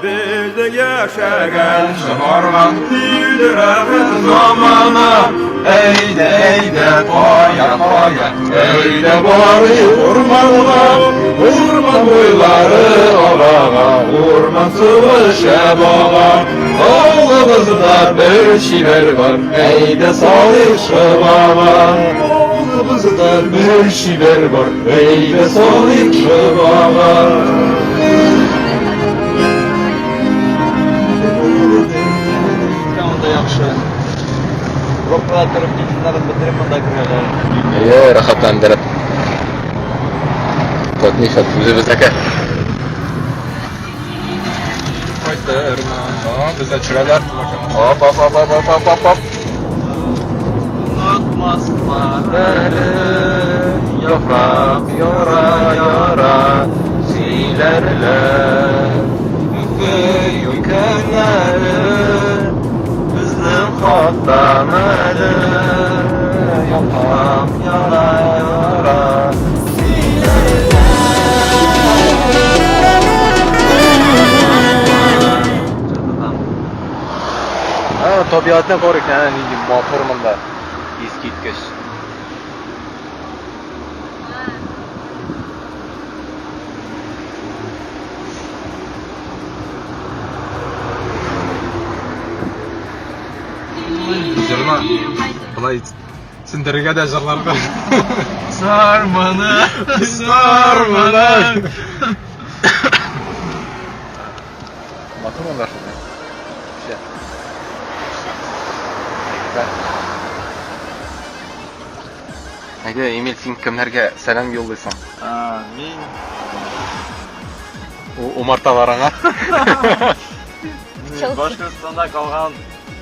bizde yaşagan şımargan bildirəxət zamana. Eydə qoya qoya, eydə bari ormanğa, orman boyları olağa, orman suyu şəbağa. Oğlumuzda bir şiver var, eydə salih şıbağa. Oğlumuzda bir şiver var, eydə salih şıbağa. Prokuratörüm bilginlerim bitirip bunda giriyorlar. İyi, rahatlandırıp. Kotnifat, bizdeki. Koydurma. Tamam, bizde çıralar. Hop. Unutmazları yaprak yora silerler. Yükümleri bizden xattanları yaprak yora Tabiatına koruk yani motorumda eskitkiş. Жырма былай сендерге де жырларды. Sarmanı Motor onlar şimdi. Haydi Emil, sen kimlerge selam yollaysan? Min Umurtalarına. Башкортстанда калган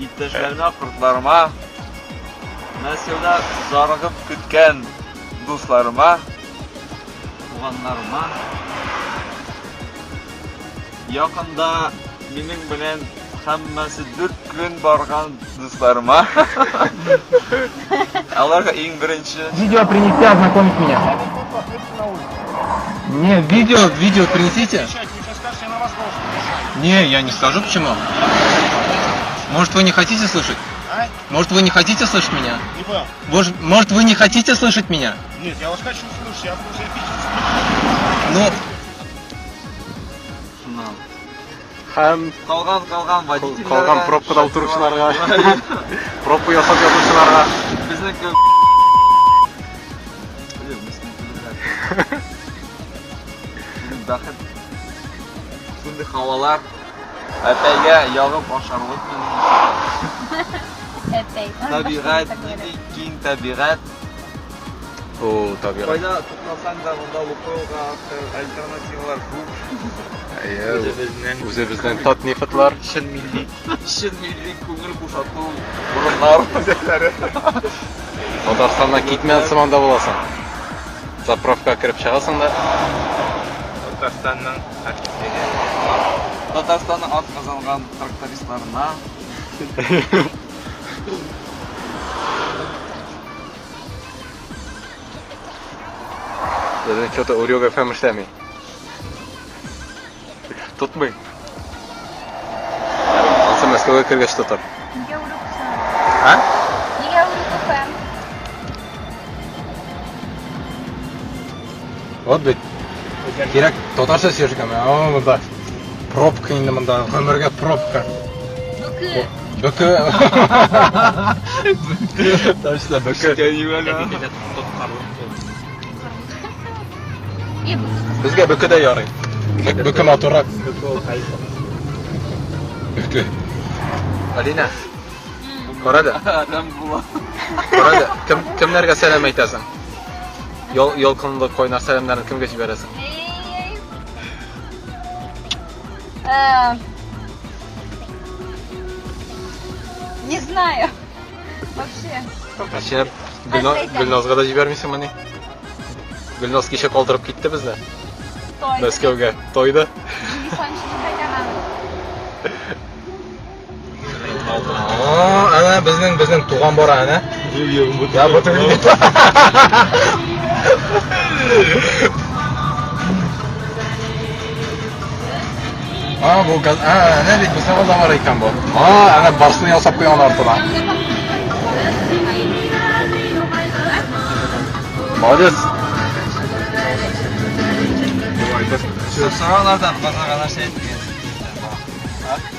иптәшләремә, кортларыма, Мәскәүдә зарыгып көткән дусларыма, туганнарыма, якында минем белән һәммәсе 4 көн барган дусларыма. Аларга иң беренче Видео принести, ознакомить меня. Не, видео принесите. Не, я не скажу почему. Может, вы не хотите слышать? Может, вы не хотите слышать меня? Не понял. Может, вы не хотите слышать меня? Нет, я вас хочу слышать, я просто Ну, Hem калган водительләргә, kalgan pробkada oturuşlarga, probka yasap yatışlarga. Безнеке бәхет шундый һавалар әтәйгә ягып ашарлык табигать, киң табигать. O tabii. Кайда туктасаң да монда Лукойлга альтернативалар күп. Үзебезнең татнифатлар. Чын милли күңел бушату урыннар үзәкләре. Татарстаннан китмәгән сыманда буласың. Заправка кирип чыгасың да. Татарстанның атказанган трактористларына Dedim что-то Урюга FM işlemi. Tutmay. Alsa Moskvaga kirgach tutar. Ha? Nega urib вот бит. Kerak татарча сөйлешкән. Монда пробка инде монда, гомергә пробка. Бөке. Точно бөке. Безгә бөке дә ярый. Бөке моторрак. Бөке. Алина. Карады. адам була. Карады. Кемнәргә сәлам әйтәсең? Ялкынлы койнар сәламнарын кемгә җибәрәсең? Не знаю. Вообще. Әшәр Гөлназга да җибәрмисеңме ни? Гөлназ кичә калдырып китте безне. Мәскәүгә тойды. Ana bizning туган бара ана. Я вот Bu gaz... ne deydi? Bu sabah zavar ekan bu. Ana barsini yasab qo'ygan ortidan. Молодец. So'roqlardan boshqa narsa aytmaysiz.